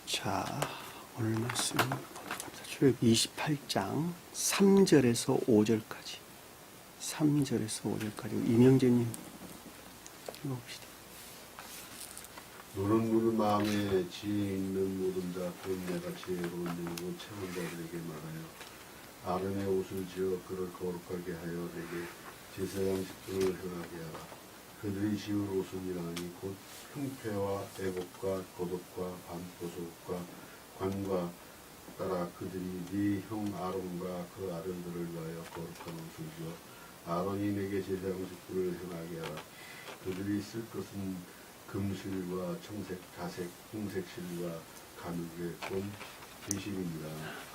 자, 오늘 말씀 출애굽기 28장 3절에서 5절까지 3절에서 5절까지 이명재님 읽어봅시다. 너는 너는 마음에 지혜 있는 모든 자 곧 내가 지혜로운 영이고 채는 자들에게 말하여 아론의 옷을 지어 그를 거룩하게 하여 내게 제사장 직분을 행하게 하라. 그들이 지을 옷은 이러하니 곧 흉패와 애복과 겉옷과 반포속과 관과 따라 그들이 네 형 아론과 그 아들들을 위하여 거룩한 옷을 지어 아론이 내게 제사장 직분을 행하게 하라. 그들이 쓸 것은 금실과 청색, 자색, 홍색실과 가죽의 본 비실입니다.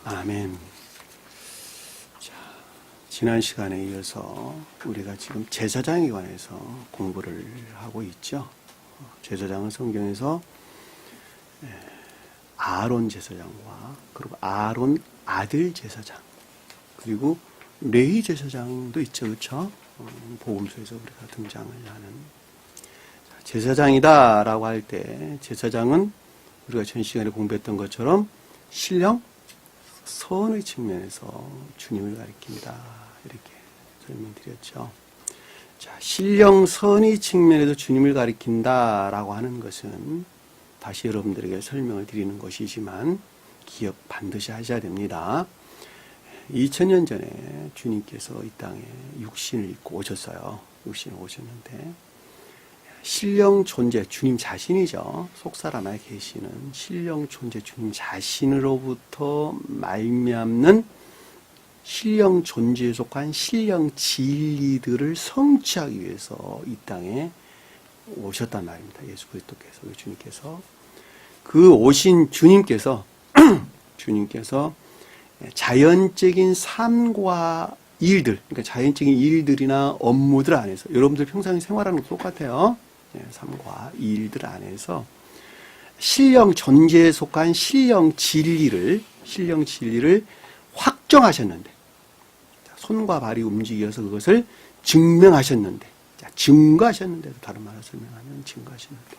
아멘. 자, 지난 시간에 이어서 우리가 지금 제사장에 관해서 공부를 하고 있죠. 제사장은 성경에서 아론 제사장과 그리고 아론 아들 제사장 그리고 레위 제사장도 있죠. 그렇죠? 복음서에서 우리가 등장을 하는 제사장이다라고 할 때 제사장은 우리가 전 시간에 공부했던 것처럼 신령 선의 측면에서 주님을 가리킵니다. 이렇게 설명드렸죠. 자, 신령 선의 측면에서 주님을 가리킨다라고 하는 것은 다시 여러분들에게 설명을 드리는 것이지만 기억 반드시 하셔야 됩니다. 2000년 전에 주님께서 이 땅에 육신을 입고 오셨어요. 육신을 오셨는데 신령 존재, 주님 자신이죠. 속사람 안에 계시는 신령 존재, 주님 자신으로부터 말미암는 신령 존재에 속한 신령 진리들을 성취하기 위해서 이 땅에 오셨단 말입니다. 예수 그리스도께서, 주님께서. 그 오신 주님께서, 주님께서 자연적인 삶과 일들, 그러니까 자연적인 일들이나 업무들 안에서, 여러분들 평상시 생활하는 것도 똑같아요. 삶과 일들 안에서 신령 존재에 속한 신령 진리를 확정하셨는데, 손과 발이 움직여서 그것을 증명하셨는데, 증거하셨는데, 다른 말로 설명하면 증거하셨는데,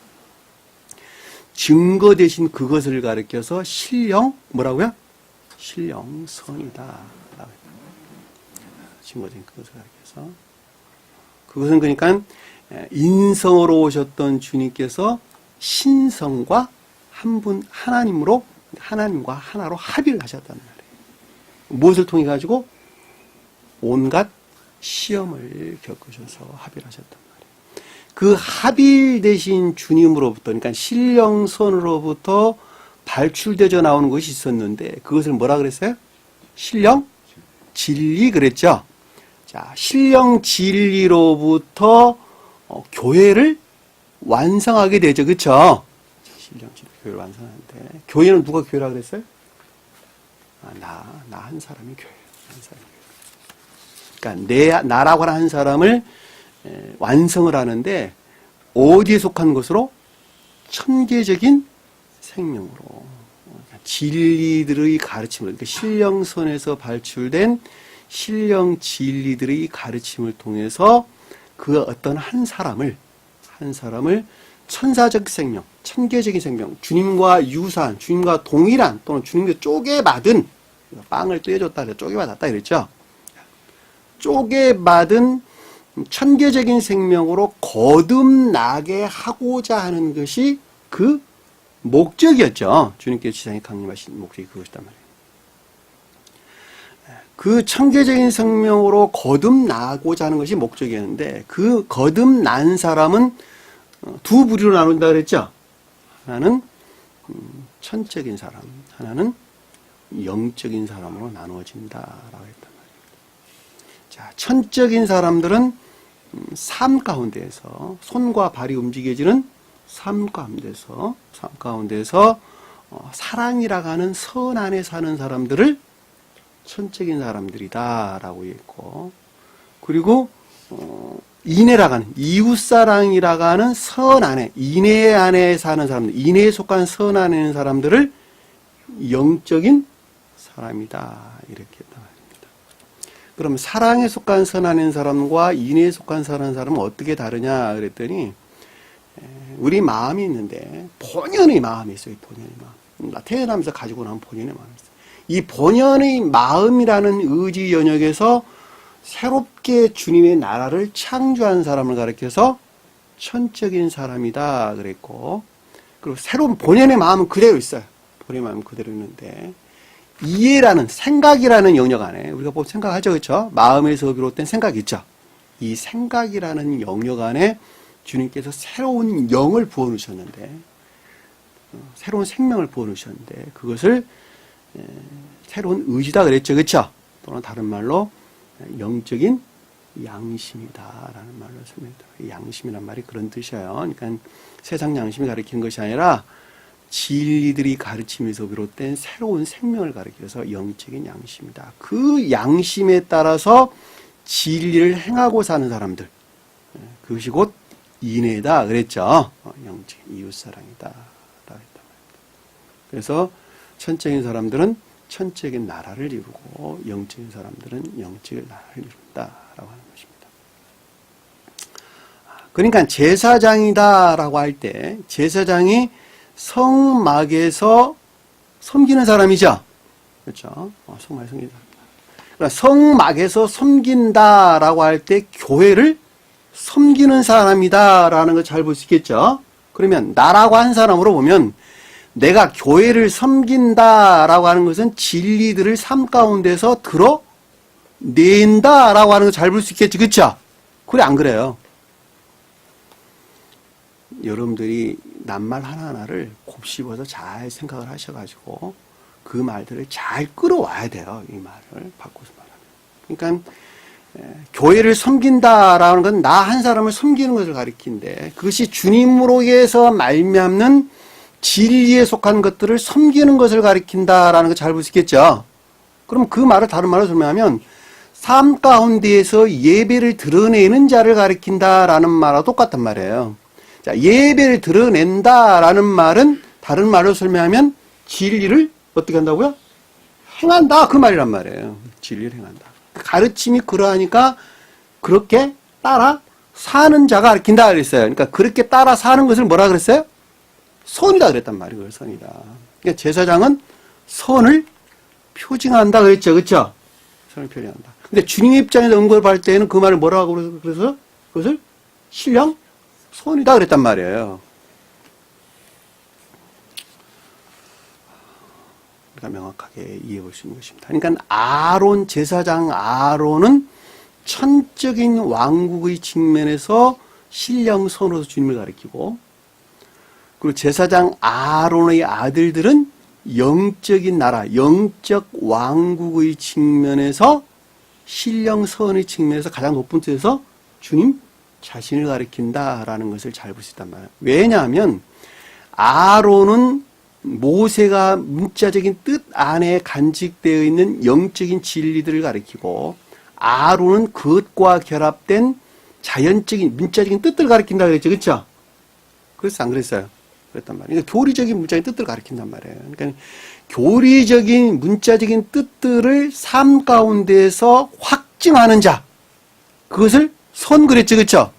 증거 대신 그것을 가리켜서 뭐라고요? 신령선이다. 증거 대신 그것을 가리켜서. 그것은 그러니까 인성으로 오셨던 주님께서 신성과 하나님과 하나로 합의를 하셨단 말이에요. 무엇을 통해 가지고? 온갖 시험을 겪으셔서 합의를 하셨단 말이에요. 그 합의되신 주님으로부터, 그러니까 신령선으로부터 발출되어 나오는 것이 있었는데, 그것을 뭐라 그랬어요? 신령 진리 그랬죠? 자, 신령 진리로부터 교회를 완성하게 되죠. 그렇죠? 신령 진리 교회를 완성하는데, 교회는 누가 교회라 그랬어요? 나 한 사람이 교회예요. 한 사람이 교회. 그러니까 나라고 하는 한 사람을 완성을 하는데, 어디에 속한 것으로? 천계적인 생명으로. 진리들의 가르침을, 그러니까 신령선에서 발출된 신령 진리들의 가르침을 통해서 그 어떤 한 사람을 천사적 생명, 천계적인 생명, 주님과 유사한, 주님과 동일한 또는 주님께 쪼개받은, 빵을 떼줬다, 쪼개받았다 이랬죠. 쪼개받은 천계적인 생명으로 거듭나게 하고자 하는 것이 그 목적이었죠. 주님께서 지상에 강림하신 목적이 그것이단 말이에요. 그 천계적인 생명으로 거듭나고자 하는 것이 목적이었는데, 그 거듭난 사람은 두 부류로 나눈다 그랬죠. 하나는 천적인 사람, 하나는 영적인 사람으로 나누어진다라고 했단 말이에요. 자, 천적인 사람들은 삶 가운데에서, 손과 발이 움직여지는 삶 가운데서 사랑이라고 하는 선 안에 사는 사람들을 천적인 사람들이다라고 했고, 그리고 인애라고 하는, 이웃사랑이라고 하는 선 안에, 인애 안에 사는 사람들, 인애에 속한 선 안에 있는 사람들을 영적인 사람이다 이렇게 했단 말입니다. 그럼 사랑에 속한 선 안에 있는 사람과 인애에 속한 사람은 어떻게 다르냐 그랬더니, 우리 마음이 있는데 본연의 마음이 있어요. 본연의 마음. 태어나면서 가지고 나온 본연의 마음이 있어요. 이 본연의 마음이라는 의지 영역에서 새롭게 주님의 나라를 창조한 사람을 가리켜서 천적인 사람이다 그랬고, 그리고 새로운 본연의 마음은 그대로 있어요. 본연의 마음은 그대로 있는데, 이해라는, 생각이라는 영역 안에, 우리가 보면 생각하죠, 그렇죠? 마음에서 비롯된 생각이 있죠. 이 생각이라는 영역 안에 주님께서 새로운 영을 부어놓으셨는데, 새로운 생명을 부어놓으셨는데, 그것을 새로운 의지다 그랬죠, 그렇죠? 또는 다른 말로 영적인 양심이다라는 말로 설명합니다. 양심이란 말이 그런 뜻이에요. 그러니까 세상 양심이 가리키는 것이 아니라 진리들이 가르침에서 비롯된 새로운 생명을 가리켜서 영적인 양심이다. 그 양심에 따라서 진리를 행하고 사는 사람들, 그것이 곧 인애다 그랬죠. 영적인 이웃사랑이다 라고 했단 말입니다. 그래서 천적인 사람들은 천적인 나라를 이루고 영적인 사람들은 영적인 나라를 이룬다라고 하는 것입니다. 그러니까 제사장이다라고 할 때 제사장이 성막에서 섬기는 사람이죠. 그렇죠? 성막에서 섬기는 사람이다. 그러니까 성막에서 섬긴다라고 할 때 교회를 섬기는 사람이다라는 걸 잘 볼 수 있겠죠. 그러면 나라고 한 사람으로 보면 내가 교회를 섬긴다라고 하는 것은 진리들을 삶 가운데서 드러낸다라고 하는 걸 잘 볼 수 있겠지, 그렇죠? 그래 안 그래요? 여러분들이 낱말 하나하나를 곱씹어서 잘 생각을 하셔가지고 그 말들을 잘 끌어와야 돼요. 이 말을 바꿔서 말하면. 그러니까 교회를 섬긴다라는 건 나 한 사람을 섬기는 것을 가리키는데 그것이 주님으로에서 말미암는 진리에 속한 것들을 섬기는 것을 가리킨다라는 거 잘 볼 수 있겠죠. 그럼 그 말을 다른 말로 설명하면 삶 가운데에서 예배를 드러내는 자를 가리킨다라는 말과 똑같단 말이에요. 자, 예배를 드러낸다라는 말은 다른 말로 설명하면 진리를 어떻게 한다고요? 행한다 그 말이란 말이에요. 진리를 행한다. 가르침이 그러하니까 그렇게 따라 사는 자가 가르친다 그랬어요. 그러니까 그렇게 따라 사는 것을 뭐라 그랬어요? 선이다 그랬단 말이에요. 선이다. 그러니까 제사장은 선을 표징한다 그랬죠. 그렇죠? 선을 표징한다. 근데 주님의 입장에서 응답할 때에는 그 말을 뭐라고 그래서 그것을 신령 선이다 그랬단 말이에요. 우리가 명확하게 이해해 볼 수 있는 것입니다. 그러니까 아론, 제사장 아론은 천적인 왕국의 측면에서 신령 선으로서 주님을 가리키고, 그리고 제사장 아론의 아들들은 영적인 나라, 영적 왕국의 측면에서 신령 선의 측면에서 가장 높은 뜻에서 주님 자신을 가리킨다라는 것을 잘 볼 수 있단 말이에요. 왜냐하면 아론은 모세가 문자적인 뜻 안에 간직되어 있는 영적인 진리들을 가리키고 아론은 그것과 결합된 자연적인 문자적인 뜻들을 가리킨다 그랬죠. 그렇죠? 그래서 안 그랬어요. 그랬단 말이에요. 그러니까 교리적인 문자적인 뜻들을 가리킨단 말이에요. 그러니까 교리적인 문자적인 뜻들을 삶 가운데서 확증하는 자, 그것을 선 그랬죠. 그렇죠?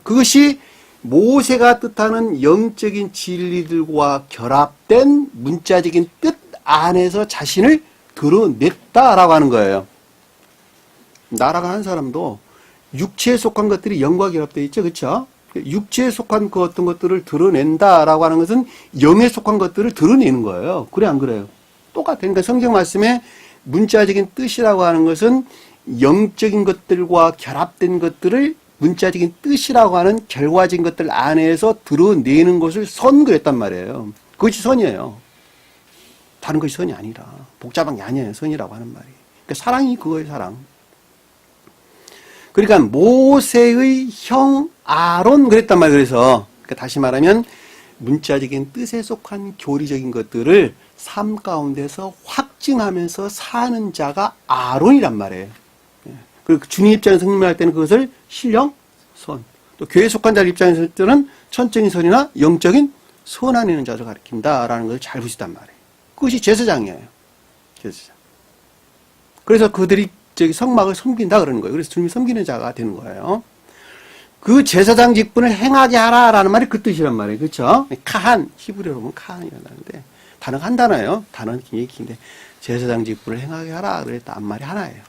그것이 모세가 뜻하는 영적인 진리들과 결합된 문자적인 뜻 안에서 자신을 드러냈다라고 하는 거예요. 나라가 한 사람도 육체에 속한 것들이 영과 결합되어 있죠. 그렇죠? 육체에 속한 그 어떤 것들을 드러낸다라고 하는 것은 영에 속한 것들을 드러내는 거예요. 그래 안 그래요? 똑같아요. 그러니까 성경 말씀에 문자적인 뜻이라고 하는 것은 영적인 것들과 결합된 것들을 문자적인 뜻이라고 하는 결과적인 것들 안에서 드러내는 것을 선 그랬단 말이에요. 그것이 선이에요. 다른 것이 선이 아니라 복잡한 게 아니에요. 선이라고 하는 말이. 그러니까 사랑이 그거예요. 사랑. 그러니까 모세의 형 아론 그랬단 말이에요. 그래서 그러니까 다시 말하면 문자적인 뜻에 속한 교리적인 것들을 삶 가운데서 확증하면서 사는 자가 아론이란 말이에요. 그리고 주님 입장에서 설명할 때는 그것을 신령 선, 또 교회에 속한 자들 입장에서는 천적인 선이나 영적인 선 안에 있는 자를 가리킨다라는 것을 잘 보시단 말이에요. 그것이 제사장이에요. 제사장. 그래서 그들이 성막을 섬긴다 그러는 거예요. 그래서 주님이 섬기는 자가 되는 거예요. 그 제사장 직분을 행하게 하라라는 말이 그 뜻이란 말이에요. 그렇죠? 카한, 히브리어로 보면 카한이라는데 단어가 한 단어예요. 단어는 굉장히 긴데 제사장 직분을 행하게 하라 그랬다 한 말이 하나예요.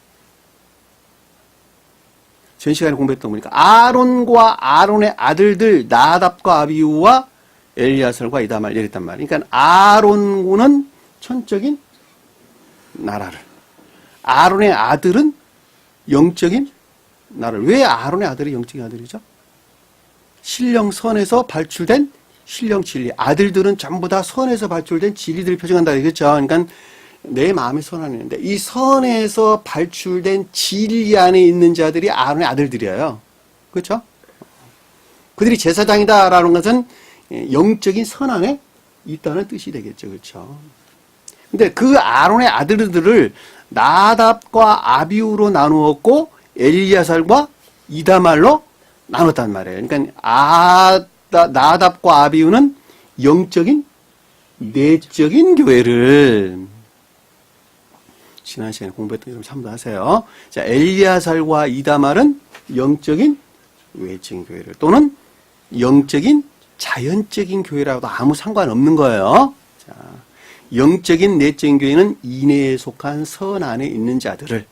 전 시간에 공부했던 거 보니까 아론과 아론의 아들들 나답과 아비우와 엘리야설과 이다말 이랬단 말이에요. 그러니까 아론군은 천적인 나라를, 아론의 아들은 영적인 나라를. 왜 아론의 아들이 영적인 아들이죠? 신령 선에서 발출된 신령 진리. 아들들은 전부 다 선에서 발출된 진리들을 표정한다 그랬죠. 그러니까 내 마음에 선 안에 있는데 이 선에서 발출된 진리 안에 있는 자들이 아론의 아들들이에요. 그렇죠? 그들이 제사장이다라는 것은 영적인 선 안에 있다는 뜻이 되겠죠. 그렇죠? 근데 그 아론의 아들들을 나답과 아비우로 나누었고 엘리야살과 이다말로 나눴단 말이에요. 그러니까 나답과 아비우는 영적인 내적인 교회를 지난 시간에 공부했던 게 좀 참고하세요. 자, 엘리야살과 이다말은 영적인 외적인 교회를 또는 영적인 자연적인 교회라고도 아무 상관없는 거예요. 자, 영적인 내적인 교회는 인내에 속한 선 안에 있는 자들을,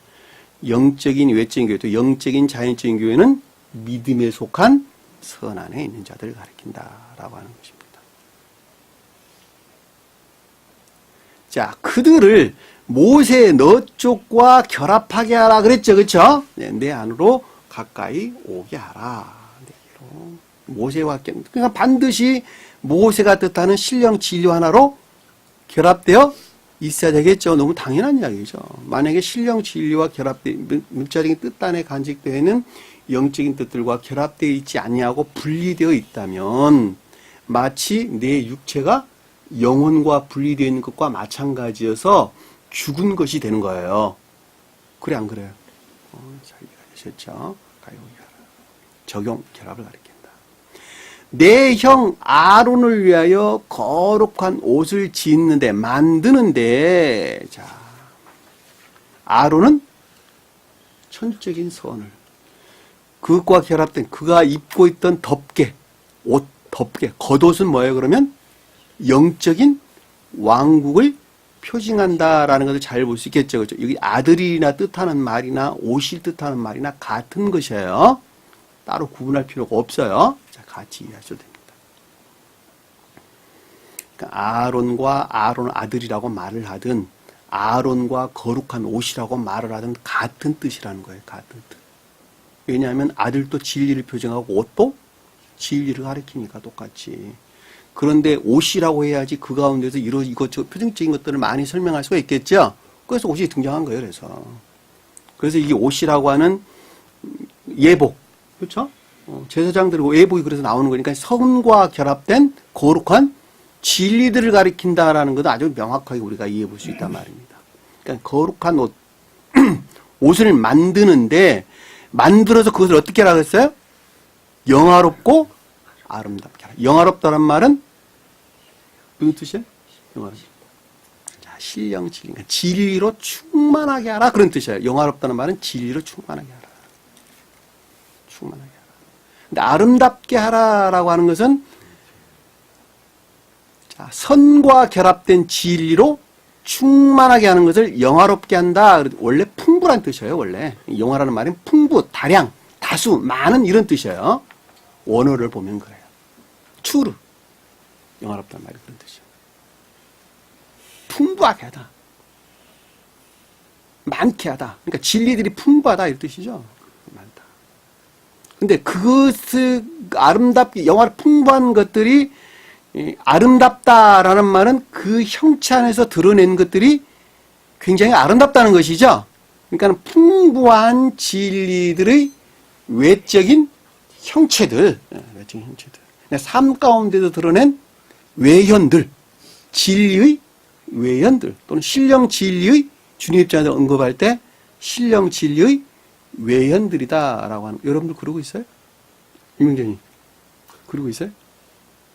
영적인 외적인 교회 또 영적인 자연적인 교회는 믿음에 속한 선 안에 있는 자들을 가리킨다라고 하는 것입니다. 자, 그들을 모세의 너 쪽과 결합하게 하라 그랬죠. 그렇죠? 네, 내 안으로 가까이 오게 하라. 모세와 그러니까 반드시 모세가 뜻하는 신령 진리 하나로 결합되어 있어야 되겠죠. 너무 당연한 이야기죠. 만약에 신령 진리와 결합되어 문자적인 뜻 안에 간직되어 있는 영적인 뜻들과 결합되어 있지 않냐고 분리되어 있다면 마치 내 육체가 영혼과 분리되어 있는 것과 마찬가지여서 죽은 것이 되는 거예요. 그래 안 그래요? 잘 이해하셨죠? 적용 결합을 가리킨다. 내 형 아론을 위하여 거룩한 옷을 짓는데 만드는데 자 아론은 천적인 선을 그것과 결합된 그가 입고 있던 덮개 옷 덮개 겉옷은 뭐예요? 그러면 영적인 왕국을 표징한다라는 것을 잘 볼 수 있겠죠. 그렇죠? 여기 아들이나 뜻하는 말이나 옷이 뜻하는 말이나 같은 것이에요. 따로 구분할 필요가 없어요. 자, 같이 이해하셔도 됩니다. 그러니까 아론과 아론 아들이라고 말을 하든 아론과 거룩한 옷이라고 말을 하든 같은 뜻이라는 거예요. 같은 뜻. 왜냐하면 아들도 진리를 표정하고 옷도 진리를 가리키니까 똑같이. 그런데 옷이라고 해야지 그 가운데서 이것저것 표정적인 것들을 많이 설명할 수가 있겠죠. 그래서 옷이 등장한 거예요. 그래서 이게 옷이라고 하는 예복, 그렇죠? 제사장들이 예복이 그래서 나오는 거니까 선과 결합된 거룩한 진리들을 가리킨다라는 것도 아주 명확하게 우리가 이해해 볼 수 있단 말입니다. 그러니까 거룩한 옷, 옷을 만드는데 만들어서 그것을 어떻게 하라고 했어요? 영화롭고 아름답게 하라. 영화롭다는 말은 무슨 뜻이에요? 영화롭다. 자, 신령 진리. 그러니까 진리로 충만하게 하라. 그런 뜻이에요. 영화롭다는 말은 진리로 충만하게 하라. 충만하게 하라. 근데 아름답게 하라라고 하는 것은 자, 선과 결합된 진리로 충만하게 하는 것을 영화롭게 한다. 원래 풍부란 뜻이에요. 원래 영화라는 말은 풍부, 다량, 다수, 많은 이런 뜻이에요. 원어를 보면 그래요. 추르. 영화롭다는 말이 그런 뜻이에요. 풍부하게 하다. 많게 하다. 그러니까 진리들이 풍부하다 이런 뜻이죠. 많다. 근데 그것을 아름답게 영화 풍부한 것들이 아름답다라는 말은 그 형체 안에서 드러낸 것들이 굉장히 아름답다는 것이죠. 그러니까 풍부한 진리들의 외적인 형체들, 삶 가운데서 드러낸 외현들, 진리의 외현들 또는 신령 진리의 주님 입장에서 언급할 때 신령 진리의 외현들이다라고 하는 여러분들 그러고 있어요? 유명재님 그러고 있어요?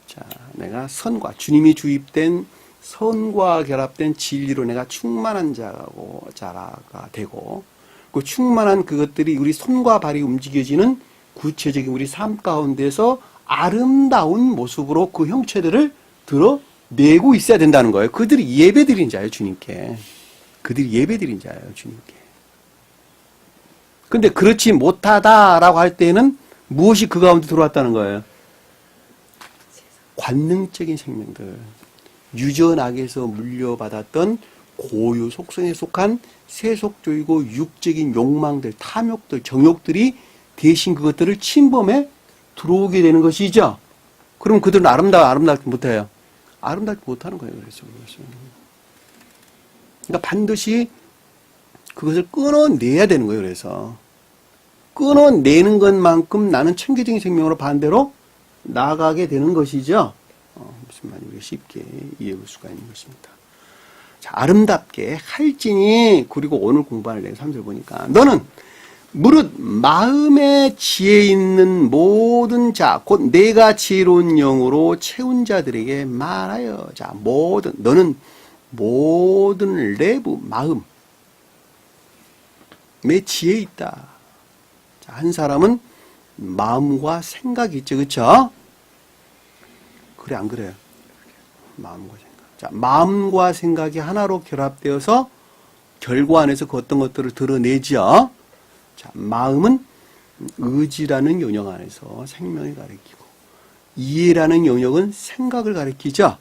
자, 내가 선과 주님이 주입된 선과 결합된 진리로 내가 충만한 자가 되고 그 충만한 그것들이 우리 손과 발이 움직여지는 구체적인 우리 삶 가운데서 아름다운 모습으로 그 형체들을 드러내고 있어야 된다는 거예요. 그들이 예배드린 자예요, 주님께. 그들이 예배드린 자예요, 주님께. 근데 그렇지 못하다라고 할 때는 무엇이 그 가운데 들어왔다는 거예요? 관능적인 생명들. 유전악에서 물려받았던 고유 속성에 속한 세속적이고 육적인 욕망들, 탐욕들, 정욕들이 대신 그것들을 침범해 들어오게 되는 것이죠. 그럼 그들은 아름답지 못해요. 아름답지 못하는 거예요. 그래서 그러니까 반드시 그것을 끊어내야 되는 거예요. 그래서 끊어내는 것만큼 나는 천계적인 생명으로 반대로 나아가게 되는 것이죠. 무슨 말인지 우리가 쉽게 이해할 수가 있는 것입니다. 자, 아름답게 할지니, 그리고 오늘 공부할 내용 3절 보니까 너는 무릇 마음에 지혜 있는 모든 자, 곧 내가 지혜로운 영으로 채운 자들에게 말하여. 자, 너는 모든 레브, 마음에 지혜 있다. 자, 한 사람은 마음과 생각이 있죠. 그쵸? 그래, 안 그래요? 마음과 생각. 자, 마음과 생각이 하나로 결합되어서 결과 안에서 그 어떤 것들을 드러내죠. 자, 마음은 의지라는 영역 안에서 생명을 가리키고, 이해라는 영역은 생각을 가리키죠.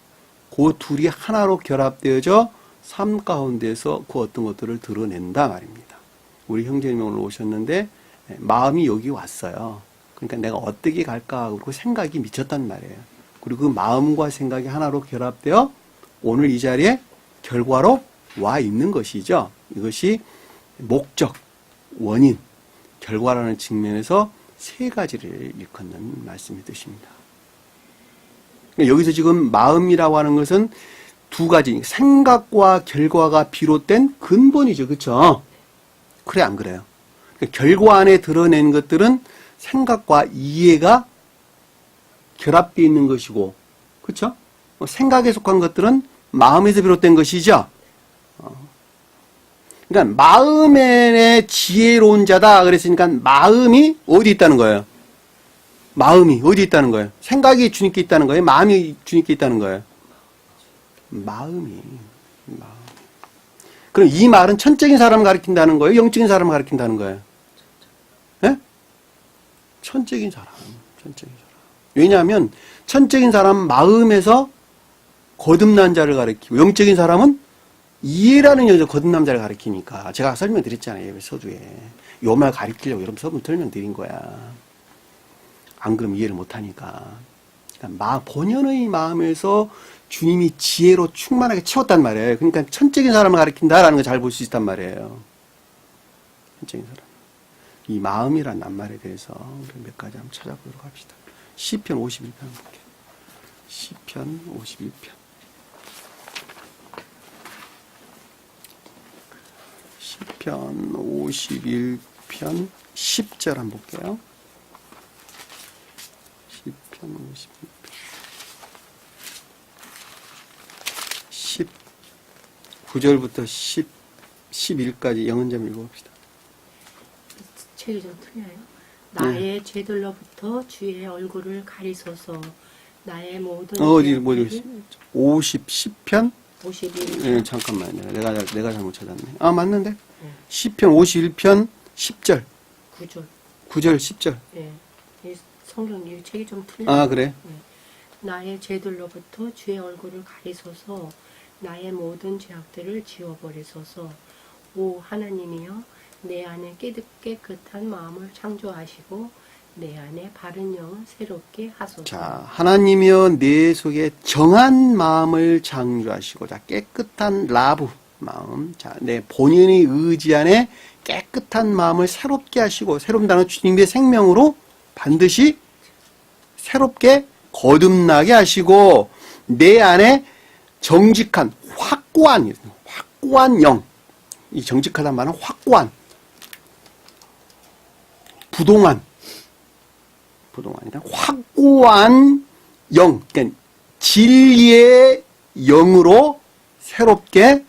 그 둘이 하나로 결합되어져 삶 가운데서 그 어떤 것들을 드러낸다 말입니다. 우리 형제님이 오늘 오셨는데 마음이 여기 왔어요. 그러니까 내가 어떻게 갈까 하고 생각이 미쳤단 말이에요. 그리고 그 마음과 생각이 하나로 결합되어 오늘 이 자리에 결과로 와 있는 것이죠. 이것이 목적, 원인, 결과라는 측면에서 세 가지를 일컫는 말씀이 뜻입니다. 여기서 지금 마음이라고 하는 것은 두 가지, 생각과 결과가 비롯된 근본이죠. 그렇죠? 그래, 안 그래요? 결과 안에 드러낸 것들은 생각과 이해가 결합되어 있는 것이고, 그렇죠? 생각에 속한 것들은 마음에서 비롯된 것이죠. 그러니까 마음에 지혜로운 자다 그랬으니까 마음이 어디 있다는 거예요? 마음이 어디 있다는 거예요? 생각이 주님께 있다는 거예요? 마음이 주님께 있다는 거예요? 마음이. 그럼 이 말은 천적인 사람을 가리킨다는 거예요? 영적인 사람을 가리킨다는 거예요? 예? 천적인 사람. 왜냐하면 천적인 사람은 마음에서 거듭난 자를 가리키고, 영적인 사람은 이해라는 여자 거듭남자를 가리키니까. 제가 설명드렸잖아요. 서두에. 요 말 가리키려고 여러분 서두에 설명드린 거야. 안 그러면 이해를 못하니까. 그러니까 본연의 마음에서 주님이 지혜로 충만하게 채웠단 말이에요. 그러니까 천적인 사람을 가리킨다라는 걸 잘 볼 수 있단 말이에요. 천적인 사람. 이 마음이란 낱말에 대해서 우리 몇 가지 한번 찾아보도록 합시다. 시편 51편 볼게요. 시편 51편. 시편 51편 10절 한번 볼게요. 시편 51편 9절부터 11까지 영은점 읽어봅시다. 책이 좀 틀려요. 나의 죄들로부터 주의 얼굴을 가리소서. 나의 모든 어디 10편 51편. 예, 잠깐만요. 내가 잘못 찾았네. 아, 맞는데? 시편 51편 10절. 9절 10절. 네. 이 성경 이 책이 좀 틀려요. 아, 그래? 네. 나의 죄들로부터 주의 얼굴을 가리소서. 나의 모든 죄악들을 지워버리소서. 오 하나님이여, 내 안에 깨끗한 마음을 창조하시고 내 안에 바른 영을 새롭게 하소서. 자, 하나님이여 내 속에 정한 마음을 창조하시고, 자, 깨끗한 라브 마음, 자, 내 본인의 의지 안에 깨끗한 마음을 새롭게 하시고, 새롭다는 주님의 생명으로 반드시 새롭게 거듭나게 하시고, 내 안에 정직한 확고한 영, 이 정직하다는 말은 확고한, 부동안이다. 확고한 영, 그러니까 진리의 영으로 새롭게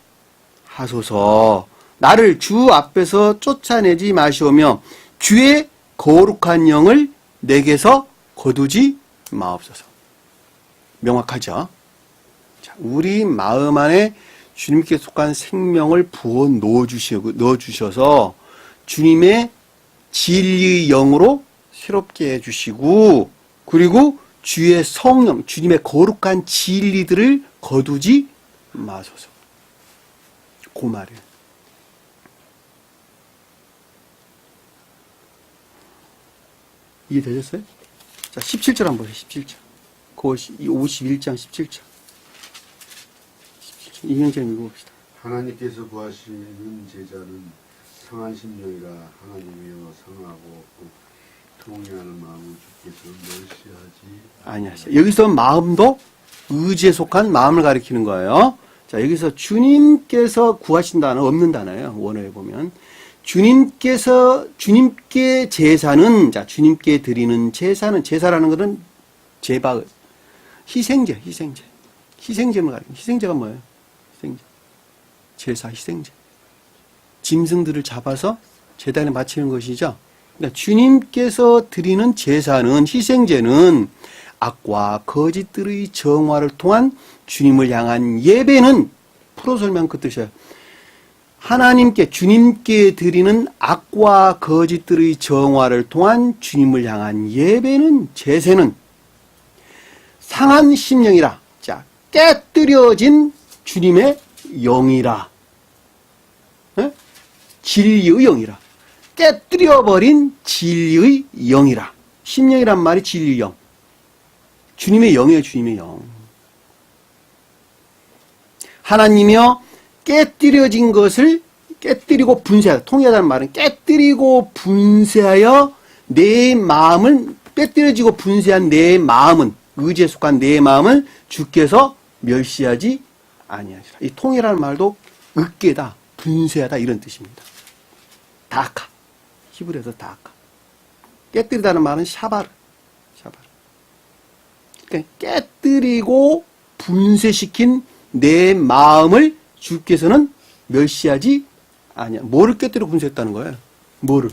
하소서. 나를 주 앞에서 쫓아내지 마시오며 주의 거룩한 영을 내게서 거두지 마옵소서. 명확하죠? 자, 우리 마음 안에 주님께 속한 생명을 부어 넣어주셔서 주님의 진리의 영으로 새롭게 해주시고, 그리고 주의 성령, 주님의 거룩한 진리들을 거두지 마소서. 그 말이에요. 이해되셨어요? 자, 17절 한번 보세요. 17절. 51장 17절. 이행전 읽어봅시다. 하나님께서 구하시는 제자는 상한 심령이라 하나님이여 상하고 통회하는 마음을 주께서 멸시하지 아니하시죠. 여기서 마음도 의지에 속한 마음을 가리키는 거예요. 자, 여기서 주님께서 구하신다는 없는 단어예요. 원어에 보면. 주님께 제사는, 자, 주님께 드리는 제사는, 제사라는 것은 제바, 희생제. 희생제를 가리킵니다. 희생제가 뭐예요? 희생제. 제사, 희생제. 짐승들을 잡아서 제단에 바치는 것이죠. 그러니까 주님께서 드리는 제사는, 희생제는 악과 거짓들의 정화를 통한 주님을 향한 예배는, 풀어 설명 그 뜻이에요. 하나님께, 주님께 드리는 악과 거짓들의 정화를 통한 주님을 향한 예배는, 제세는 상한 심령이라. 자, 깨뜨려진 주님의 영이라. 네? 진리의 영이라. 깨뜨려버린 진리의 영이라. 심령이란 말이 진리의 영. 주님의 영이에요, 주님의 영. 하나님이여 깨뜨려진 것을 깨뜨리고 분쇄하다. 통일하다는 말은 깨뜨리고 분쇄하여 내 마음을, 깨뜨려지고 분쇄한 내 마음은, 의지에 속한 내 마음을 주께서 멸시하지 아니하시라. 이 통일하는 말도 으깨다, 분쇄하다 이런 뜻입니다. 다카. 히브리어에서 다카. 깨뜨리다는 말은 샤바르. 그러니까 깨뜨리고 분쇄시킨 내 마음을 주께서는 멸시하지 아니야. 뭐를 깨뜨리고 분쇄했다는 거예요? 뭐를?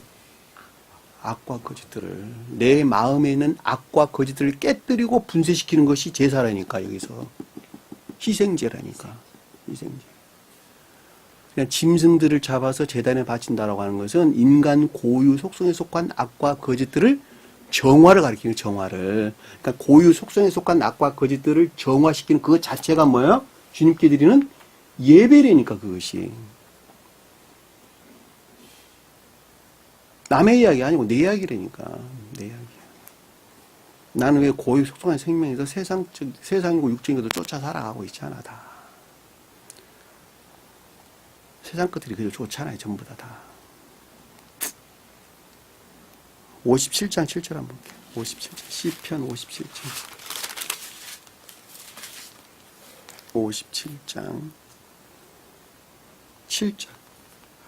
악과 거짓들을. 내 마음에 있는 악과 거짓들을 깨뜨리고 분쇄시키는 것이 제사라니까, 여기서. 희생제라니까. 희생제. 그냥 짐승들을 잡아서 제단에 바친다라고 하는 것은 인간 고유 속성에 속한 악과 거짓들을 정화를 가리키는, 정화를. 그러니까 고유 속성에 속한 악과 거짓들을 정화시키는 그것 자체가 뭐예요? 주님께 드리는 예배라니까, 그것이. 남의 이야기 아니고 내 이야기라니까. 내 이야기. 나는 왜 고유 속성의 생명에서 세상이고 육적인 것도 쫓아 살아가고 있잖아, 다. 세상 것들이 그저 좋잖아요, 전부 다. 57장 7절 한번 볼게요. 57장. 시편 57장. 57장 7절.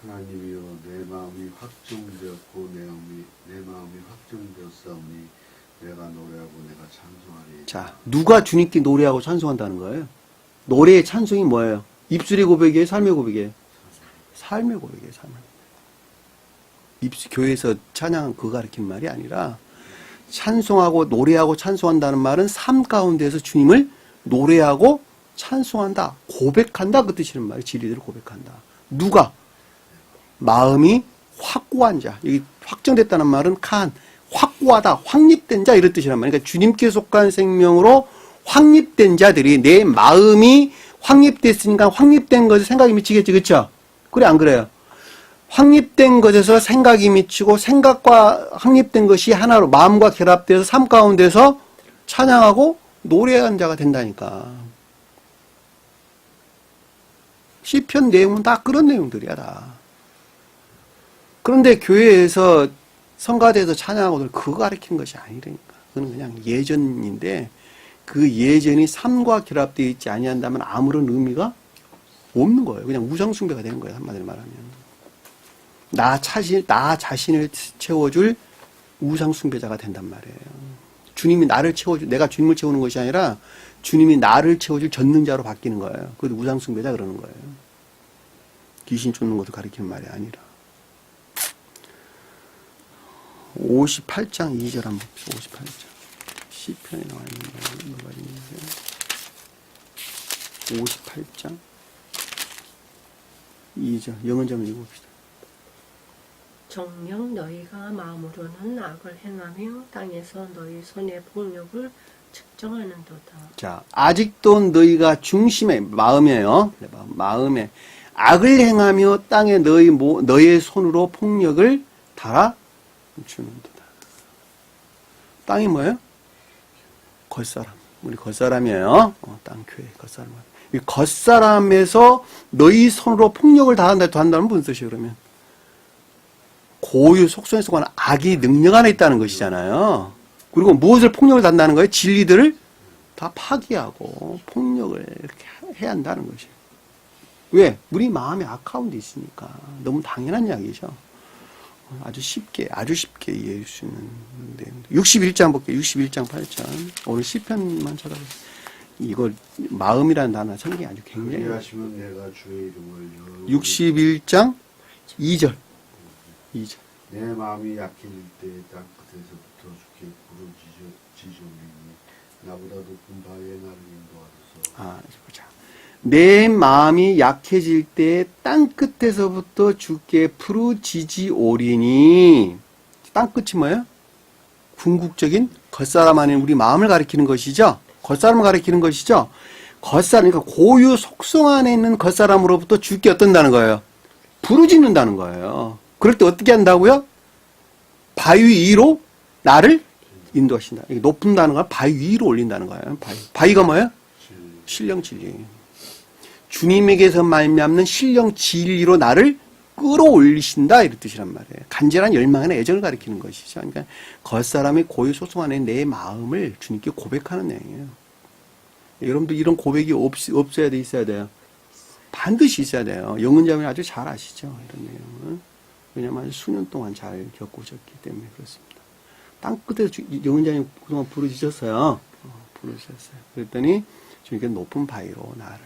하나님이여 내 마음이 확정되었고 내 마음이 확정되었사오니 내가 노래하고 내가 찬송하리. 자, 누가 주님께 노래하고 찬송한다는 거예요? 노래의 찬송이 뭐예요? 입술의 고백이에요? 삶의 고백이에요? 삶의 고백이에요. 삶의 고백. 교회에서 찬양은 그거 가르친 말이 아니라 찬송하고 노래하고 찬송한다는 말은 삶 가운데서 주님을 노래하고 찬송한다, 고백한다, 그 뜻이란 말이에요. 진리들을 고백한다. 누가? 마음이 확고한 자. 여기 확정됐다는 말은 확고하다, 확립된 자 이런 뜻이란 말이에요. 그러니까 주님께 속한 생명으로 확립된 자들이, 내 마음이 확립됐으니까 확립된 것에 생각이 미치겠지, 그렇죠? 그래 안 그래요? 확립된 것에서 생각이 미치고 생각과 확립된 것이 하나로 마음과 결합돼서 삶 가운데서 찬양하고 노래한 자가 된다니까. 시편 내용은 다 그런 내용들이야, 다. 그런데 교회에서 성가대에서 찬양하고 그거 가르치는 것이 아니라니까. 그건 그냥 예전인데 그 예전이 삶과 결합되어 있지 아니한다면 아무런 의미가 없는 거예요. 그냥 우상숭배가 되는 거예요, 한마디로 말하면. 나 자신을 채워줄 우상숭배자가 된단 말이에요. 주님이 나를 채워줄, 내가 주님을 채우는 것이 아니라 주님이 나를 채워줄 전능자로 바뀌는 거예요. 그것도 우상숭배자 그러는 거예요. 귀신 쫓는 것도 가리키는 말이 아니라. 58장 2절 한번 봅시다. 58장. 시편에 나와 있는 뭐가 있는데. 58장 2절. 영어좀 읽어봅시다. 정녕 너희가 마음으로는 악을 행하며 땅에서 너희 손의 폭력을 측정하는도다. 자, 아직도 너희가 중심에, 마음에요. 마음에 악을 행하며 땅에 너희의 손으로 폭력을 달아주는도다. 땅이 뭐예요? 겉사람. 우리 겉사람이에요. 땅, 교회, 겉사람. 이 겉사람에서 너희 손으로 폭력을 한다면 무슨 뜻이에요, 그러면? 고유 속성에 속한 악이 능력 안에 있다는 것이잖아요. 그리고 무엇을 폭력을 단다는 거예요? 진리들을 다 파기하고 폭력을 이렇게 해야 한다는 것이에요. 왜? 우리 마음에 악 가운데 있으니까. 너무 당연한 이야기죠. 아주 쉽게 이해할 수 있는 내용입니다. 61장 볼게요. 61장 8절. 오늘 시편만 찾아보세요. 이걸 마음이라는 단어 성경이 아주 굉장히. 그리하시면 내가 주의 이름을 61장 2절. 2절. 내 마음이 약해질 때 땅끝에서부터 주께 부르짖으리니 나보다 높은 바에 나를 인도하소서. 보자. 내 마음이 약해질 때 땅끝에서부터 주께 부르짖으오리니. 땅끝이 뭐예요? 궁극적인 겉사람 아닌 우리 마음을 가리키는 것이죠. 겉사람을 가리키는 것이죠. 겉사람, 그러니까 고유 속성 안에 있는 겉사람으로부터 주께 어떤다는 거예요? 부르짖는다는 거예요. 그럴 때 어떻게 한다고요? 바위 위로 나를 인도하신다. 이게 높은다는 건 바위 위로 올린다는 거예요. 바위가 뭐예요? 신령 진리. 주님에게서 말미암는 신령 진리로 나를 끌어올리신다 이런 뜻이란 말이에요. 간절한 열망이나 애정을 가리키는 것이죠. 그러니까 겉사람의 고유 소송 안에 내 마음을 주님께 고백하는 내용이에요. 여러분들 이런 고백이 없어야 돼, 있어야 돼요? 반드시 있어야 돼요. 영혼자매는 아주 잘 아시죠? 이런 내용을. 왜냐하면 수년 동안 잘 겪으셨기 때문에 그렇습니다. 땅끝에서 영혼자님 그동안 부르짖었어요. 부르짖었어요. 그랬더니 주님께 높은 바위로 나를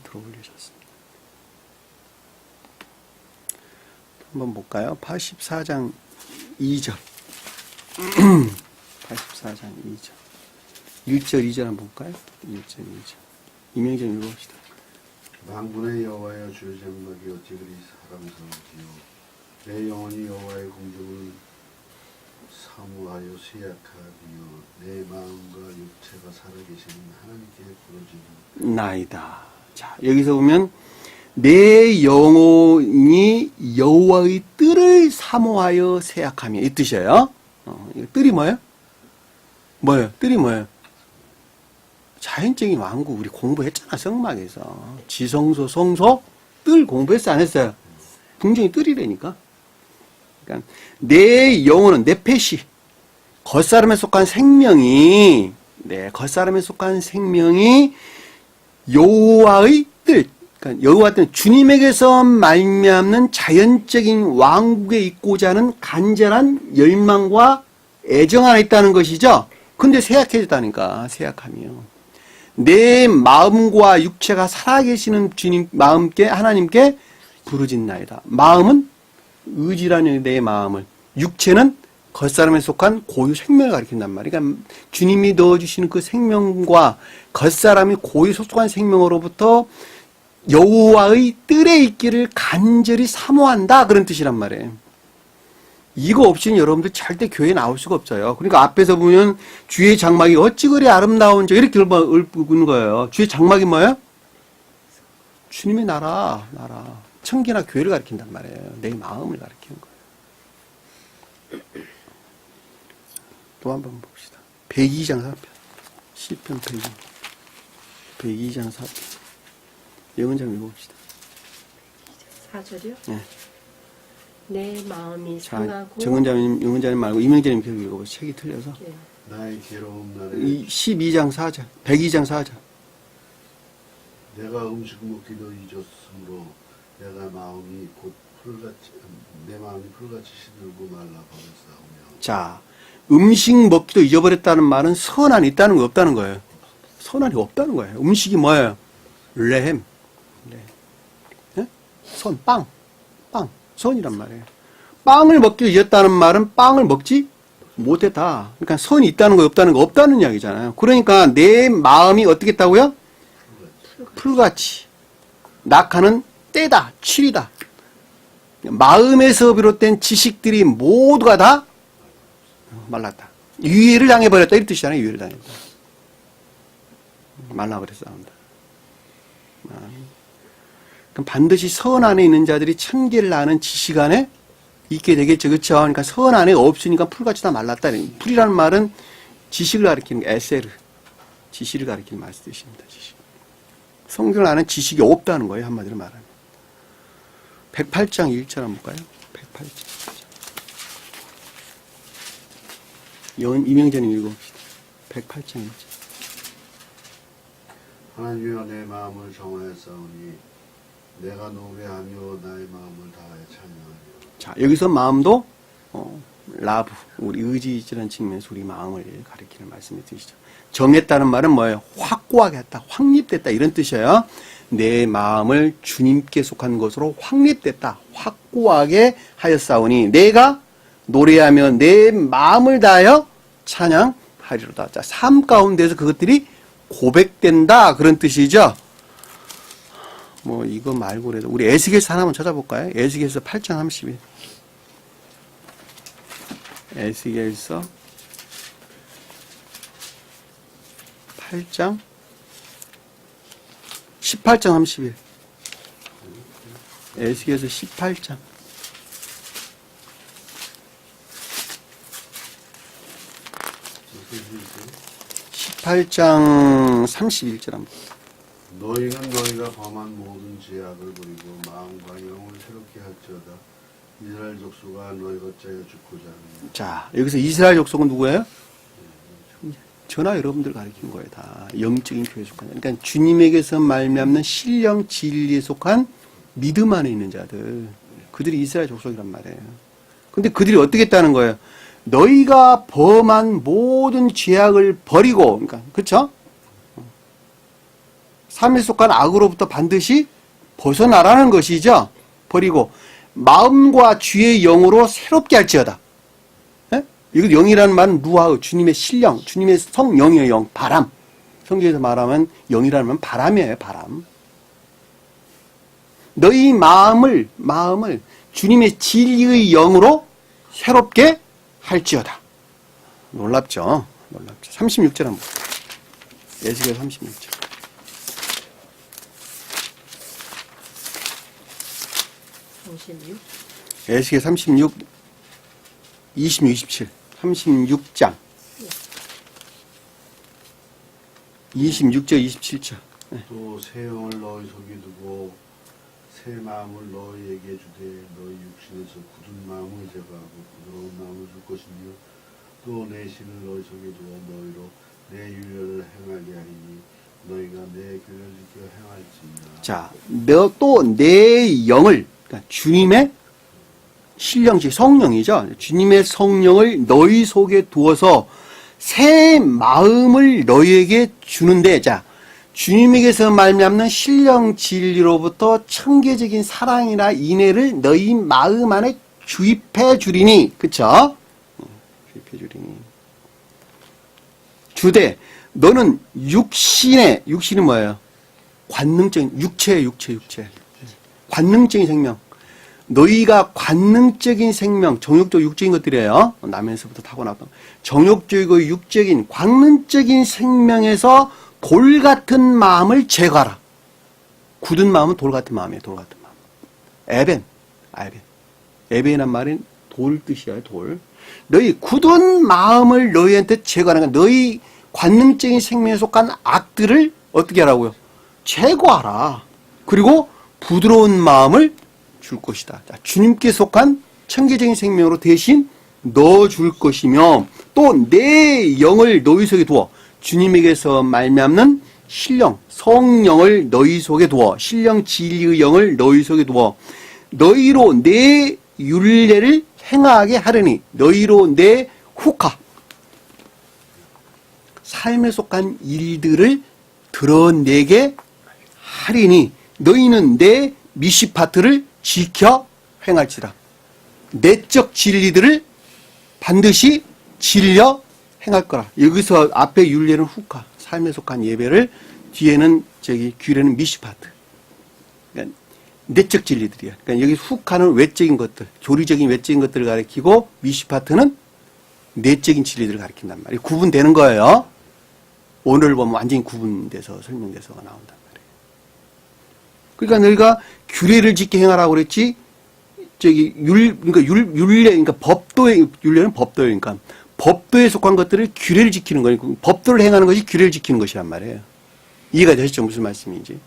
들어올리셨습니다. 한번 볼까요? 84장 2절. 84장 2절. 1절, 2절 한번 볼까요? 1절, 2절. 이명정 읽어봅시다. 만군의 여호와여 주의 장막이 어찌 그리 사랑스러운지요. 내 영혼이 여호와의 공중을 사모하여 쇠약하며 내 마음과 육체가 살아계시는 하나님께 부르짖는 나이다. 자, 여기서 보면 내 영혼이 여호와의 뜰을 사모하여 쇠약하며 이 뜻이에요. 뜰이 뭐예요? 뜰이 뭐예요? 자연적인 왕국 우리 공부했잖아. 성막에서 지성소, 성소, 뜰 공부했어 안 했어요? 궁정이 뜰이라니까. 그러니까 내 영혼은 네페시 겉사람에 속한 생명이 여호와의 뜰, 그러니까 여호와 뜰 주님에게서 말미암는 자연적인 왕국에 있고자 하는 간절한 열망과 애정 안에 있다는 것이죠. 근데 쇠약해졌다니까. 쇠약하며 내 마음과 육체가 살아계시는 주님 마음께 하나님께 부르짖나이다. 마음은 의지라는 내 마음을, 육체는 겉사람에 속한 고유 생명을 가리킨단 말이에요. 그러니까 주님이 넣어주시는 그 생명과 겉사람이 고유 속속한 생명으로부터 여호와의 뜰에 있기를 간절히 사모한다 그런 뜻이란 말이에요. 이거 없이는 여러분들 절대 교회에 나올 수가 없어요. 그러니까 앞에서 보면 주의 장막이 어찌 그리 아름다운지 이렇게 읊는 거예요. 주의 장막이 뭐예요? 주님의 나라. 천기나 교회를 가리킨단 말이에요. 내 마음을 가리키는 거예요. 또 한 번 봅시다. 102장 4편. 시편 102장 4편. 영은장 읽어봅시다. 4절이요? 네. 내 마음이 자, 상하고 영은자님 말고 이명자님 계속 읽어보세요. 책이 틀려서. 네. 나의 괴로움 날에 12장 4절. 102장 4절. 내가 음식 먹기도 잊었으므로 내 마음이 풀같이 시들고 말라버렸사오며. 자, 음식 먹기도 잊어버렸다는 말은 선안이 있다는 거 없다는 거예요. 선안이 없다는 거예요. 음식이 뭐예요? 레헴. 네? 빵. 선이란 말이에요. 빵을 먹기 위해였다는 말은 빵을 먹지 못했다. 그러니까 선이 있다는 거 없다는 이야기잖아요. 그러니까 내 마음이 어떻게 했다고요? 풀같이. 낙하는 때다, 칠이다. 마음에서 비롯된 지식들이 모두가 다 말랐다. 유예를 당해버렸다. 이 뜻이잖아요. 유예를 당했다. 말라버렸어. 그럼 반드시 선 안에 있는 자들이 천계를 아는 지식 안에 있게 되겠죠. 그렇죠? 그러니까 선 안에 없으니까 풀같이 다 말랐다. 풀이라는 말은 지식을 가리키는 게 에세르. 지식을 가리키는 말 뜻입니다. 지식. 성경을 아는 지식이 없다는 거예요. 한마디로 말하면. 108장 1절 한번 볼까요? 108장. 이명재님 읽어봅시다. 108장 1절. 하나님이여 내 마음을 정하였사오니 내가 노래하며 나의 마음을 다하여 찬양하며. 자, 여기서 마음도 라브, 우리 의지라는 측면에서 우리 마음을 가리키는 말씀이 뜻이죠. 정했다는 말은 뭐예요? 확고하게 했다, 확립됐다 이런 뜻이에요. 내 마음을 주님께 속한 것으로 확립됐다, 확고하게 하였사오니 내가 노래하며 내 마음을 다하여 찬양하리로다. 자, 삶 가운데서 그것들이 고백된다 그런 뜻이죠. 뭐 이거 말고 그래도 우리 에스겔서 하나만 찾아볼까요? 에스겔서 8장 31. 에스겔서 8장 18장 31. 에스겔서 18장. (18장) 31절 한번. 너희는 너희가 범한 모든 죄악을 버리고 마음과 영을 새롭게 할지어다. 이스라엘 족속아 너희 어찌하여 죽고자 하느냐. 자, 여기서 이스라엘 족속은 누구예요? 저나 여러분들 가르친 거예요. 다 영적인 교회에 속한. 그러니까 주님에게서 말미암는 신령 진리에 속한 믿음 안에 있는 자들. 그들이 이스라엘 족속이란 말이에요. 근데 그들이 어떻게 했다는 거예요? 너희가 범한 모든 죄악을 버리고, 그러니까 그렇죠? 삶에 속한 악으로부터 반드시 벗어나라는 것이죠. 버리고 마음과 주의 영으로 새롭게 할지어다. 예? 이거 영이라는 말은 루아흐, 주님의 신령, 주님의 성령이에요. 영, 바람. 성경에서 말하면 영이라는 말은 바람이에요. 바람. 너희 마음을 주님의 진리의 영으로 새롭게 할지어다. 놀랍죠? 놀랍죠. 36절 한번. 에스겔 36절. 에스겔 36, 26, 27. 36장. 26절, 27절. 또 새 영을 너희 속에 두고 새 마음을 너희에게 주되 너희 육신에서 굳은 마음을 제거하고 부드러운 마음을 줄 것이며 또 내 신을 너희 속에 두어 너희로 내 윤례를 행하게 하리니 너희가 내 규례를 지켜 행할지니라. 자, 또 내 영을, 그러니까 주님의 신령지 성령이죠. 주님의 성령을 너희 속에 두어서 새 마음을 너희에게 주는데, 자, 주님에게서 말미암는 신령 진리로부터 천계적인 사랑이나 인애를 너희 마음 안에 주입해 주리니, 그쵸? 주입해 주리니. 주되, 너는 육신이 뭐예요? 관능적인, 육체. 관능적인 생명. 너희가 관능적인 생명, 정욕적 육적인 것들이에요. 남에서부터 타고났던. 정욕적이고 육적인, 관능적인 생명에서 돌 같은 마음을 제거하라. 굳은 마음은 돌 같은 마음이에요. 돌 같은 마음. 에벤이란 말은 돌 뜻이에요. 돌. 너희 굳은 마음을 너희한테 제거하는 거야. 너희 관능적인 생명에 속한 악들을 어떻게 하라고요? 제거하라. 그리고 부드러운 마음을 줄 것이다. 자, 주님께 속한 천계적인 생명으로 대신 넣어줄 것이며 또 내 영을 너희 속에 두어 주님에게서 말미암는 신령, 성령을 너희 속에 두어 신령 진리의 영을 너희 속에 두어 너희로 내 율례를 행하게 하려니 너희로 내 후카 삶에 속한 일들을 드러내게 하리니 너희는 내 미시파트를 지켜 행할지라. 내적 진리들을 반드시 진려 행할 거라. 여기서 앞에 윤례는 후카, 삶에 속한 예배를, 뒤에는 규례는 미시파트. 그러니까 내적 진리들이야. 그러니까 여기 후카는 외적인 것들, 교리적인 외적인 것들을 가리키고 미시파트는 내적인 진리들을 가리킨단 말이에요. 구분되는 거예요. 오늘 보면 완전히 구분돼서 설명돼서 나온단 말이에요. 그러니까 너희가 규례를 지켜 행하라고 그랬지. 그러니까 법도의 윤례는 법도예요. 그러니까 법도에 속한 것들을 규례를 지키는 거니까 법도를 행하는 것이 규례를 지키는 것이란 말이에요. 이해가 되시죠? 무슨 말씀인지.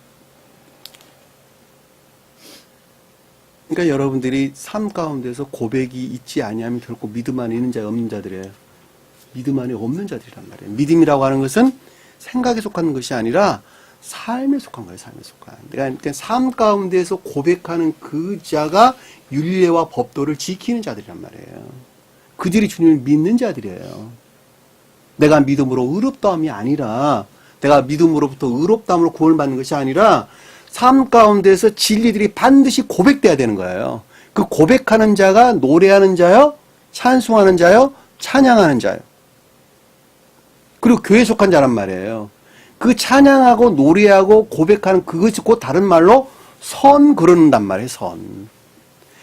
그러니까 여러분들이 삶 가운데서 고백이 있지 아니하면 결코 믿음 안에 있는 자 없는 자들이에요. 믿음 안에 없는 자들이란 말이에요. 믿음이라고 하는 것은 생각에 속한 것이 아니라 삶에 속한 거예요. 삶에 속한. 그러니까 삶 가운데서 고백하는 그 자가 율례와 법도를 지키는 자들이란 말이에요. 그들이 주님을 믿는 자들이에요. 내가 믿음으로 의롭다함이 아니라, 내가 믿음으로부터 의롭다함으로 구원받는 것이 아니라 삶 가운데서 진리들이 반드시 고백돼야 되는 거예요. 그 고백하는 자가 노래하는 자요, 찬송하는 자요, 찬양하는 자요. 그리고 교회에 속한 자란 말이에요. 그 찬양하고 노래하고 고백하는 그것이 곧 다른 말로 선 그런단 말이에요. 선.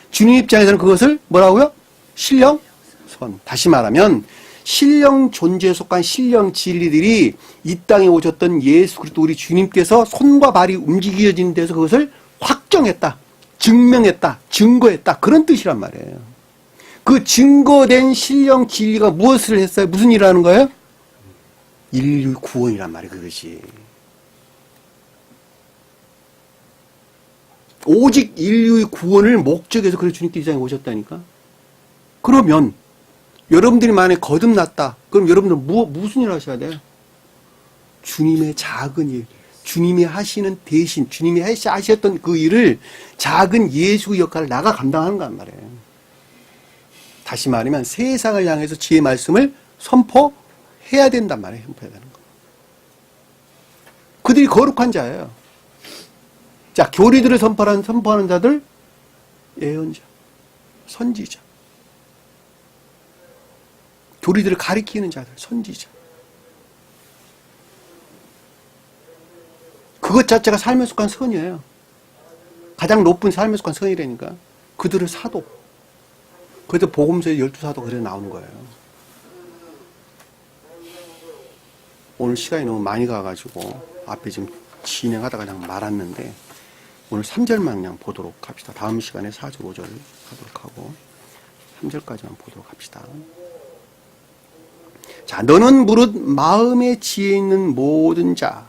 주님 입장에서는 그것을 뭐라고요? 신령 선. 다시 말하면 신령 존재에 속한 신령 진리들이 이 땅에 오셨던 예수 그리스도 우리 주님께서 손과 발이 움직여지는 데서 그것을 확정했다, 증명했다, 증거했다, 그런 뜻이란 말이에요. 그 증거된 신령 진리가 무엇을 했어요? 무슨 일을 하는 거예요? 인류 구원이란 말이에요. 그것이 오직 인류의 구원을 목적해서 그래서 주님께 이 땅에 오셨다니까. 그러면 여러분들이 만약에 거듭났다, 그럼 여러분들은 무슨 일을 하셔야 돼요? 주님의 작은 일, 주님이 하시는 대신, 주님이 하셨던 그 일을 작은 예수의 역할을 나가 감당하는 거란 말이에요. 다시 말하면 세상을 향해서 지혜의 말씀을 선포해야 된단 말이에요. 선포해야 되는 거. 그들이 거룩한 자예요. 자, 교리들을 선포하는 자들, 예언자, 선지자. 교리들을 가리키는 자들, 선지자. 그것 자체가 삶에 속한 선이에요. 가장 높은 삶에 속한 선이라니까. 그들을 사도. 그래서 복음서에 12사도 그래 나오는 거예요. 오늘 시간이 너무 많이 가가지고 앞에 지금 진행하다가 그냥 말았는데 오늘 3절만 그냥 보도록 합시다. 다음 시간에 4절, 5절 하도록 하고 3절까지만 보도록 합시다. 자, 너는 무릇 마음에 지혜 있는 모든 자.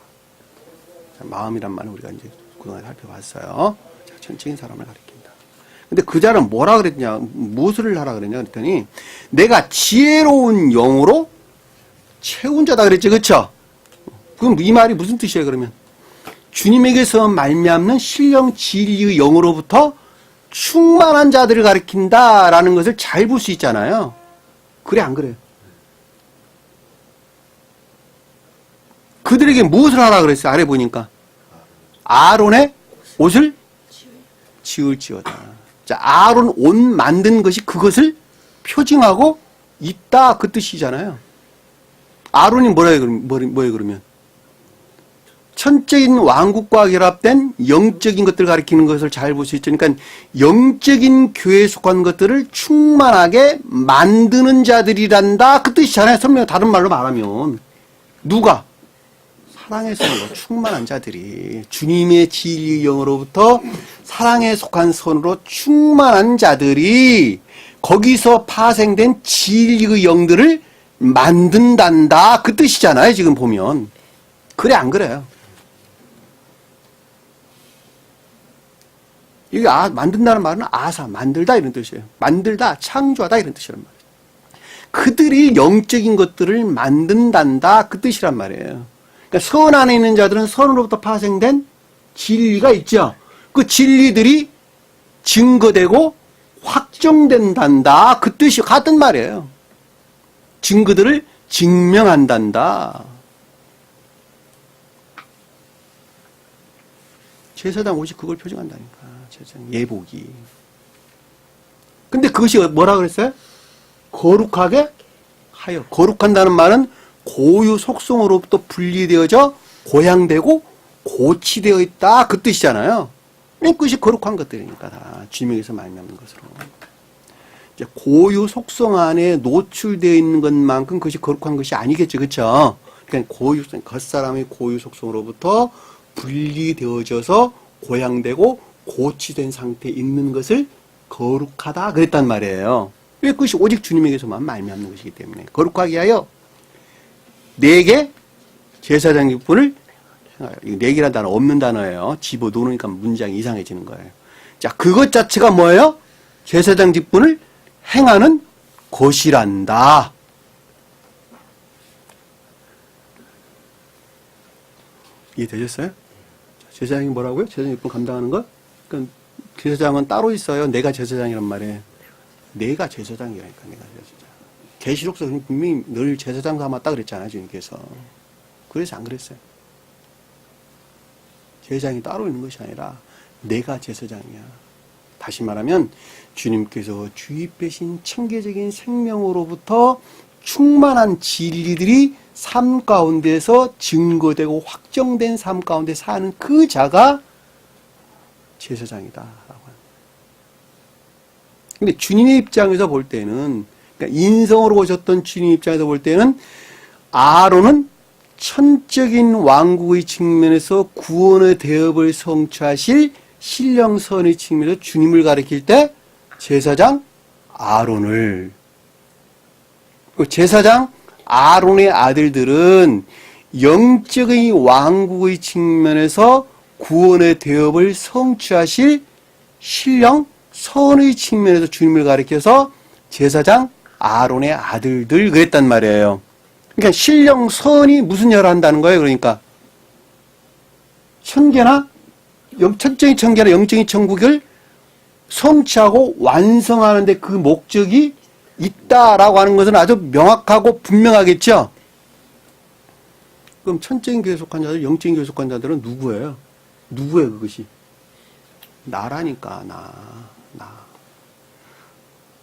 자, 마음이란 말은 우리가 이제 그동안 살펴봤어요. 자, 전적인 사람을 가리킨다. 근데 그 자는 뭐라 그랬냐, 무엇을 하라 그랬냐 그랬더니 내가 지혜로운 영으로 채운 자다 그랬지, 그쵸? 그럼 이 말이 무슨 뜻이에요, 그러면? 주님에게서 말미암는 신령 진리의 영으로부터 충만한 자들을 가리킨다라는 것을 잘 볼 수 있잖아요. 그래, 안 그래요? 그들에게 무엇을 하라 그랬어요? 아래 보니까. 아론의 옷을 지을지어다. 자, 아론 옷 만든 것이 그것을 표징하고 있다, 그 뜻이잖아요. 아론이 뭐예요, 그러면? 천적인 왕국과 결합된 영적인 것들을 가리키는 것을 잘 볼 수 있죠. 그러니까 영적인 교회에 속한 것들을 충만하게 만드는 자들이란다, 그 뜻이잖아요. 설명 다른 말로 말하면. 누가? 사랑에 속한 충만한 자들이 주님의 진리의 영으로부터 사랑에 속한 선으로 충만한 자들이 거기서 파생된 진리의 영들을 만든단다, 그 뜻이잖아요. 지금 보면. 그래, 안 그래요? 여기 만든다는 말은 아사, 만들다 이런 뜻이에요. 만들다, 창조하다 이런 뜻이란 말이에요. 그들이 영적인 것들을 만든단다, 그 뜻이란 말이에요. 그러니까 선 안에 있는 자들은 선으로부터 파생된 진리가 있죠. 그 진리들이 증거되고 확정된단다, 그 뜻이 같은 말이에요. 증거들을 증명한단다. 제사장 옷이 그걸 표징한다니까. 제사장 예복이. 근데 그것이 뭐라 그랬어요? 거룩하게 하여. 거룩한다는 말은 고유 속성으로부터 분리되어져 고양되고 고치되어 있다. 그 뜻이잖아요. 그것이 거룩한 것들이니까 다 주님에게서 말미암는 것으로. 이제 고유 속성 안에 노출되어 있는 것만큼 그것이 거룩한 것이 아니겠죠. 그렇죠? 그러니까 고유성, 겉사람의 고유 속성으로부터 분리되어져서 고양되고 고치된 상태에 있는 것을 거룩하다 그랬단 말이에요. 왜 그것이 오직 주님에게서만 말미암는 것이기 때문에 거룩하게 하여 내게 제사장 직분을 행하여. 이거 내게라는 단어 없는 단어예요. 집어넣으니까 문장이 이상해지는 거예요. 자, 그것 자체가 뭐예요? 제사장 직분을 행하는 것이란다. 이해되셨어요? 제사장이 뭐라고요? 제사장 직분 감당하는 것? 그러니까 제사장은 따로 있어요. 내가 제사장이란 말이에요. 내가 제사장이라니까, 내가 제사장. 계시록서 분명히 늘 제사장 삼았다 그랬잖아요, 주님께서. 그래서 안 그랬어요. 제사장이 따로 있는 것이 아니라 내가 제사장이야. 다시 말하면 주님께서 주입되신 청계적인 생명으로부터 충만한 진리들이 삶 가운데서 증거되고 확정된 삶 가운데 사는 그 자가 제사장이다라고 합니다. 근데 주님의 입장에서 볼 때는, 그러니까 인성으로 오셨던 주님 입장에서 볼 때는 아론은 천적인 왕국의 측면에서 구원의 대업을 성취하실 신령선의 측면에서 주님을 가리킬 때 제사장 아론을, 제사장 아론의 아들들은 영적인 왕국의 측면에서 구원의 대업을 성취하실 신령 선의 측면에서 주님을 가리켜서 제사장 아론의 아들들 그랬단 말이에요. 그러니까 신령 선이 무슨 일을 한다는 거예요? 그러니까 천계나 천적인 천계나 영적인 천국을 성취하고 완성하는데 그 목적이 있다라고 하는 것은 아주 명확하고 분명하겠죠. 그럼 천적인 교회에 속한 자들, 영적인 교회에 속한 자들은 누구예요? 누구예요, 그것이? 나라니까, 나.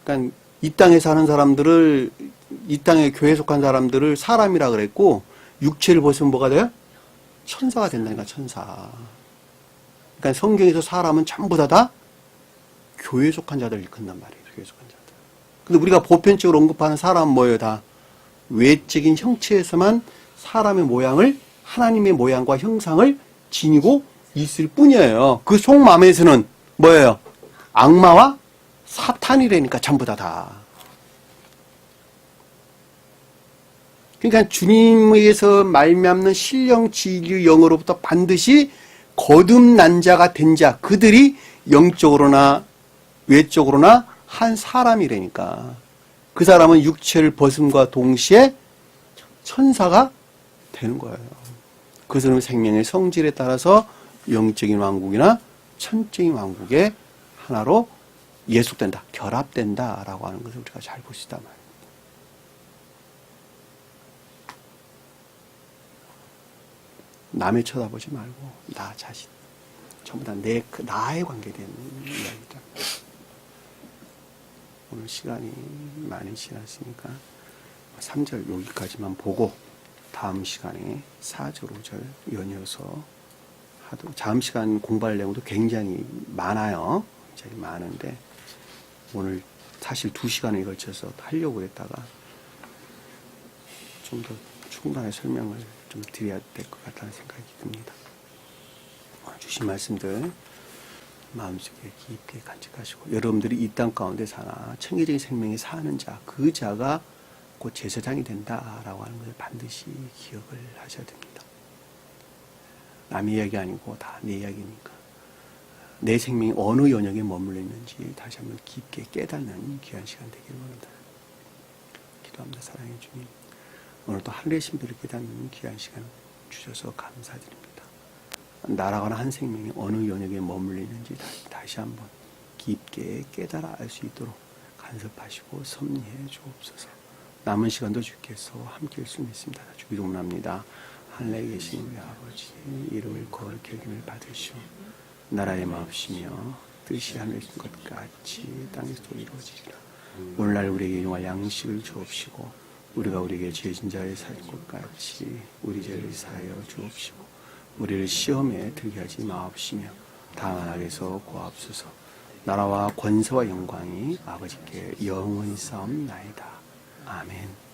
그러니까 이 땅에 사는 사람들을, 이 땅에 교회에 속한 사람들을 사람이라 그랬고, 육체를 벗으면 뭐가 돼요? 천사가 된다니까, 천사. 그러니까 성경에서 사람은 전부 다 교회에 속한 자들을 일컫는단 말이에요, 교회에 속한 자들. 근데 우리가 보편적으로 언급하는 사람은 뭐예요, 다? 외적인 형체에서만 사람의 모양을, 하나님의 모양과 형상을 지니고 있을 뿐이에요. 그 속마음에서는 뭐예요? 악마와 사탄이라니까 전부 다. 그러니까 주님에게서 말미암는 신령 진리의 영으로부터 반드시 거듭난 자가 된 자, 그들이 영적으로나 외적으로나 한 사람이라니까. 그 사람은 육체를 벗음과 동시에 천사가 되는 거예요. 그 사람의 생명의 성질에 따라서 영적인 왕국이나 천적인 왕국의 하나로 예속된다, 결합된다라고 하는 것을 우리가 잘 볼 수 있단 말이에요. 남의 쳐다보지 말고 나 자신, 전부 다 나에 관계된 이야기다. 오늘 시간이 많이 지났으니까 3절 여기까지만 보고 다음 시간에 4절, 5절 연이어서 하도록. 다음 시간 공부할 내용도 굉장히 많아요. 굉장히 많은데 오늘 사실 2시간에 걸쳐서 하려고 했다가 좀 더 충분하게 설명을 좀 드려야 될 것 같다는 생각이 듭니다. 주신 말씀들 마음속에 깊게 간직하시고, 여러분들이 이 땅 가운데 사나 천계적인 생명에 사는 자, 그 자가 곧 제사장이 된다라고 하는 것을 반드시 기억을 하셔야 됩니다. 남의 이야기 아니고 다 내 이야기니까. 내 생명이 어느 영역에 머물러 있는지 다시 한번 깊게 깨닫는 귀한 시간 되길 원합니다. 기도합니다. 사랑해 주님, 오늘도 하늘의 신비를 깨닫는 귀한 시간 주셔서 감사드립니다. 나라거나 한 생명이 어느 영역에 머물러 있는지 다시 한번 깊게 깨달아 알 수 있도록 간섭하시고 섭리해 주옵소서. 남은 시간도 주께서 함께할 수 있습니다. 주기 동문합니다. 하늘에 계신 우리 아버지, 이름을 거룩히 여김을 받으시오. 나라의 마옵시며 뜻이 하늘에서 것 같이 땅에서도 이루어지리라. 오늘날 우리에게 용할 양식을 주옵시고 우리가 우리에게 죄진 자의 사할 것 같이 우리 죄를 사하여 주옵시고 우리를 시험에 들게 하지 마옵시며 다만 악에서 구하옵소서. 나라와 권세와 영광이 아버지께 영원히 싸움나이다. 아멘.